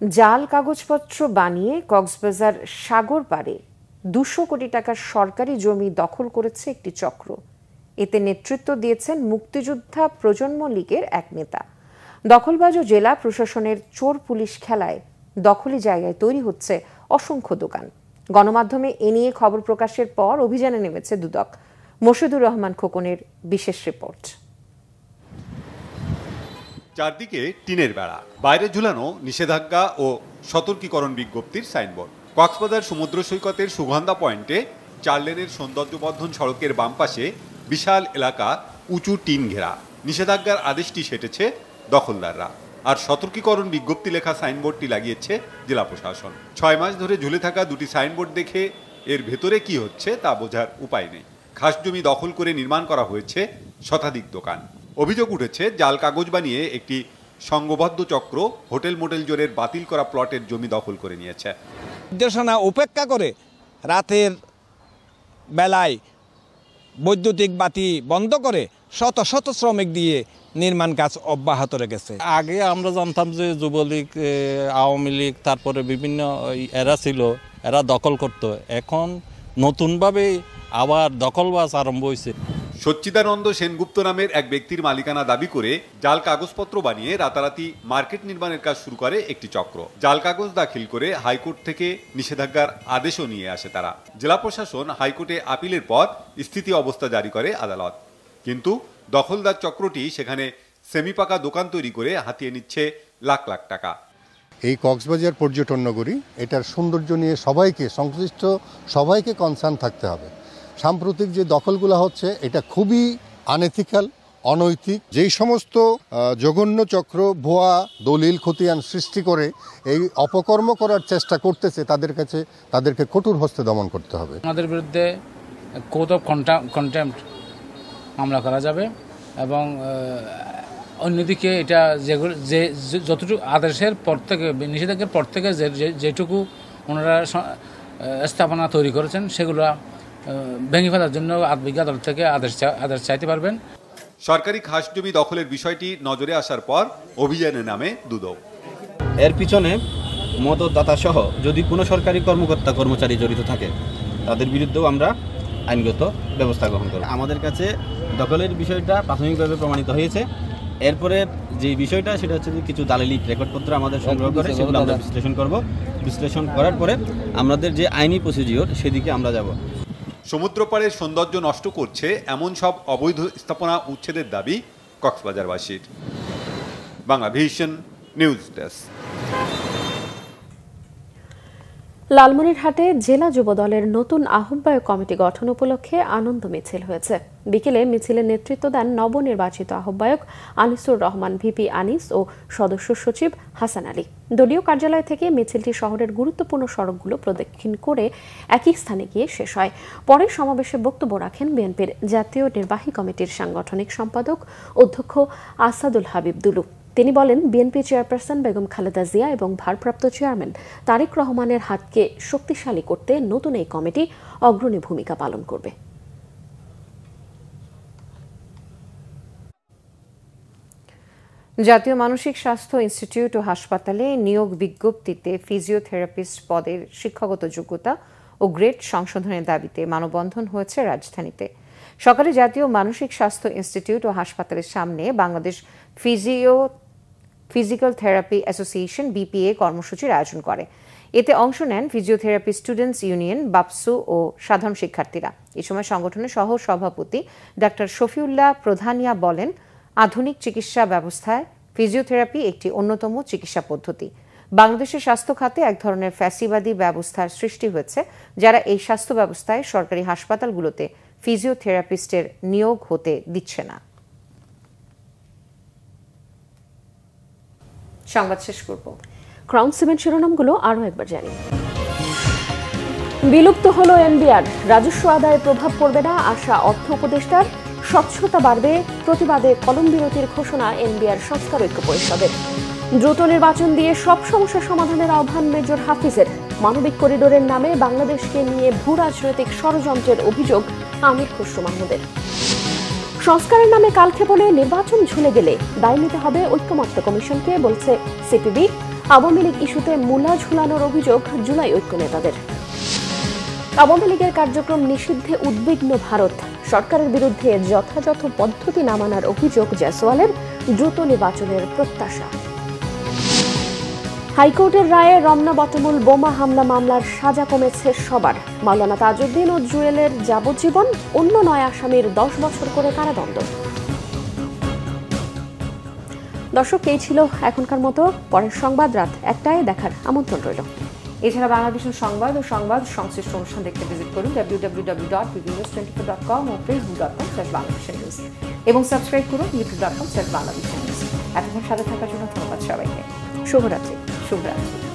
জাল কাগজপত্র বানিয়ে কক্সবাজার সাগর পাড়ে 200 কোটি টাকার সরকারি জমি দখল করেছে একটি চক্র। এতে নেতৃত্ব দিয়েছেন মুক্তিযোদ্ধা প্রজন্ম লীগের এক নেতা। দখলবাজ ও জেলা প্রশাসনের চোর পুলিশ খেলায় দখলি জায়গায় তৈরি হচ্ছে অসংখ্য দোকান। গণমাধ্যমে এ নিয়ে খবর প্রকাশের পর অভিযানে নেমেছে দুদক। মোর্শেদুর রহমান খোকনের বিশেষ রিপোর্ট। চারদিকে টিনের বেড়া, বাইরে ঝুলানো নিষেধাজ্ঞা ও সতর্কীকরণ বিজ্ঞপ্তির সাইনবোর্ড। কক্সবাজার সমুদ্র সৈকতের সুগন্ধা পয়েন্টে 4 লেনের সৌন্দর্যবর্ধন সড়কের বাম পাশে বিশাল এলাকা উঁচু টিন ঘেরা। নিষেধাজ্ঞার আদেশটি সেটেছে দখলদাররা, আর সতর্কীকরণ বিজ্ঞপ্তি লেখা সাইনবোর্ডটি লাগিয়েছে জেলা প্রশাসন। 6 মাস ধরে ঝুলে থাকা দুটি সাইনবোর্ড দেখে এর ভেতরে কি হচ্ছে তা বোঝার উপায় নেই। খাস জমি দখল করে নির্মাণ করা হয়েছে শতাধিক দোকান। অভিযোগ উঠেছে জাল কাগজ বানিয়ে একটি সংঘবদ্ধ চক্র হোটেল মোটেল জোরের বাতিল করা প্লটের জমি দখল করে নিয়েছে। নির্দেশনা উপেক্ষা করে রাতের বেলায় বৈদ্যুতিক বাতি বন্ধ করে শত শত শ্রমিক দিয়ে নির্মাণ কাজ অব্যাহত রেখেছে। আগে আমরা জানতাম যে যুবলীগ, আওয়ামী লীগ, তারপরে বিভিন্ন এরা ছিল, এরা দখল করত। এখন নতুনভাবে আবার দখলবাজ আরম্ভ হয়েছে। সচ্চিদানন্দ সেনগুপ্ত নামের এক ব্যক্তির মালিকানা দাবি করে জাল কাগজপত্র বানিয়ে রাতারাতি মার্কেট নির্মাণের কাজ শুরু করে একটি চক্র। জাল কাগজ দাখিল করে হাইকোর্ট থেকে নিষেধাজ্ঞার আদেশও নিয়ে আসে তারা। জেলা প্রশাসন হাইকোর্টে আপিলের পর স্থিতি অবস্থা জারি করে আদালত। কিন্তু দখলদার চক্রটি সেখানে সেমিপাকা দোকান তৈরি করে হাতিয়ে নিচ্ছে লাখ লাখ টাকা। এই কক্সবাজার পর্যটন নগরী, এটার সৌন্দর্য নিয়ে সবাইকে, সংশ্লিষ্ট সবাইকে কনসার্ন থাকতে হবে। সাম্প্রতিক যে দখলগুলো হচ্ছে এটা খুবই আনএথিক্যাল, অনৈতিক। যেই সমস্ত জঘন্য চক্র ভুয়া দলিল খতিয়ান সৃষ্টি করে এই অপকর্ম করার চেষ্টা করতেছে তাদেরকে কঠোর হস্তে দমন করতে হবে। আমাদের বিরুদ্ধে কোড অফ কন্টেম্পট মামলা করা যাবে এবং অন্যদিকে এটা যে যতটুকু আদেশের পর থেকে, নিষেধাজ্ঞার পর থেকে যেটুকু ওনারা স্থাপনা তৈরি করেছেন সেগুলো ভেঙে ফেলার জন্য আদালত আদালত থেকে আদেশ চাইতে পারবেন। সরকারি খাস জমি দখলের বিষয়টি নজরে আসার পর অভিযানে নামে দুদক। এর পিছনে মদতদাতা সহ যদি কোনো সরকারি কর্মকর্তা কর্মচারী জড়িত থাকে তাদের বিরুদ্ধেও আমরা আইনগত ব্যবস্থা গ্রহণ করব। আমাদের কাছে দখলের বিষয়টা প্রাথমিকভাবে প্রমাণিত হয়েছে। এরপরে যে বিষয়টা সেটা হচ্ছে যে কিছু দালালি রেকর্ডপত্র আমাদের সংগ্রহ করে সেগুলো আমরা বিশ্লেষণ করব। বিশ্লেষণ করার পরে আমাদের যে আইনি প্রসিডিওর সেদিকে আমরা যাব। সমুদ্রপাড়ের সৌন্দর্য নষ্ট করছে এমন সব অবৈধ স্থাপনা উচ্ছেদের দাবি কক্সবাজারবাসীর। Banglavision news desk. লালমনিরহাটে জেলা যুবদলের নতুন আহ্বায়ক কমিটি গঠন উপলক্ষে আনন্দ মিছিল হয়েছে। বিকেলে মিছিলের নেতৃত্ব দেন নবনির্বাচিত আহ্বায়ক আনিসুর রহমান ভিপি আনিস ও সদস্য সচিব হাসান আলী। দলীয় কার্যালয় থেকে মিছিলটি শহরের গুরুত্বপূর্ণ সড়কগুলো প্রদক্ষিণ করে একই স্থানে গিয়ে শেষ হয়। পরে সমাবেশে বক্তব্য রাখেন বিএনপির জাতীয় নির্বাহী কমিটির সাংগঠনিক সম্পাদক অধ্যক্ষ আসাদুল হাবিব দুলু। তিনি বলেন, বিএনপি চেয়ারপারসন বেগম খালেদা জিয়া এবং ভারপ্রাপ্ত চেয়ারম্যান তারেক রহমানের হাতকে শক্তিশালী করতে নতুন এই কমিটি অগ্রণী ভূমিকা পালন করবে। জাতীয় মানসিক স্বাস্থ্য ইনস্টিটিউট ও হাসপাতালে নিয়োগ বিজ্ঞপ্তিতে ফিজিওথেরাপিস্ট পদের শিক্ষাগত যোগ্যতা ও গ্রেড সংশোধনের দাবিতে মানববন্ধন হয়েছে রাজধানীতে। সকালে জাতীয় মানসিক স্বাস্থ্য ইনস্টিটিউট ও হাসপাতালের সামনে Bangladesh physical therapy association BPA কর্মসূচির আয়োজন করে। এতে অংশ নেন ফিজিওথেরাপি স্টুডেন্টস ইউনিয়ন, বাপসু ও সাধারণ শিক্ষার্থীরা। এ সময় সংগঠনের সহ সভাপতি ডাক্তার শফিউল্লাহ প্রধানিয়া বলেন, আধুনিক চিকিৎসা ব্যবস্থায় ফিজিওথেরাপি একটি অন্যতম চিকিৎসা পদ্ধতি। বাংলাদেশের স্বাস্থ্য খাতে এক ধরনের ফ্যাসিবাদী ব্যবস্থার সৃষ্টি হয়েছে, যারা এই স্বাস্থ্য ব্যবস্থায় সরকারি হাসপাতালগুলোতে ফিজিওথেরাপিস্টের নিয়োগ হতে দিচ্ছে না। সংবাদ শেষ করব। ক্রাউন সিমেন্ট শিরোনামগুলো আরও একবার জানি। বিলুপ্ত হলো এনবিআর, রাজস্ব আদায়ে প্রভাব পড়বে না আশা অর্থ উপদেষ্টার। স্বচ্ছতা বাড়বে, প্রতিবাদে কলম বিরতির ঘোষণা এনবিআর সংস্কার ঐক্য পরিষদের। দ্রুত নির্বাচন দিয়ে সব সমস্যা সমাধানের আহ্বান মেজর হাফিজের। মানবিক করিডোরের নামে বাংলাদেশকে নিয়ে ভূ রাজনৈতিক ষড়যন্ত্রের অভিযোগ আমির খসরু মাহমুদের। সংস্কারের নামে কালক্ষেপণে নির্বাচন ঝুলে গেলে দায় নিতে হবে ঐক্যমত্য কমিশনকে, বলছে সিপিবি। আওয়ামী লীগ ইস্যুতে মূলা ঝুলানোর অভিযোগ জুলাই ঐক্য নেতাদের। আওয়ামী লীগের কার্যক্রম নিষিদ্ধে উদ্বিগ্ন ভারত। সরকারের বিরুদ্ধে যথাযথ পদ্ধতি না মানার অভিযোগ জয়সওয়ালের। দ্রুত নির্বাচনের প্রত্যাশা। হাইকোর্টের রায়ে রমনা বটমূল বোমা হামলা মামলার সাজা কমেছে সবার। মাওলানা তাজউদ্দিন ও জুয়েলের যাবজ্জীবন, অন্য 9 আসামির 10 বছর করে কারাদণ্ড। দর্শক, এই ছিল এখনকার মতো। পরের সংবাদ রাত 1টায় দেখার আমন্ত্রণ রইল। এছাড়া বাংলাদেশের সংবাদ ও সংবাদ সংশ্লিষ্ট অনুষ্ঠান দেখতে ভিজিট করুন www.bbnews24.com ও facebook.com/bangladeshinews এবং সাবস্ক্রাইব করুন youtube.com/bangladeshinews। এতক্ষণ সাথে থাকার জন্য ধন্যবাদ সবাইকে। শুভরাত্রি। শুভরাত্রি।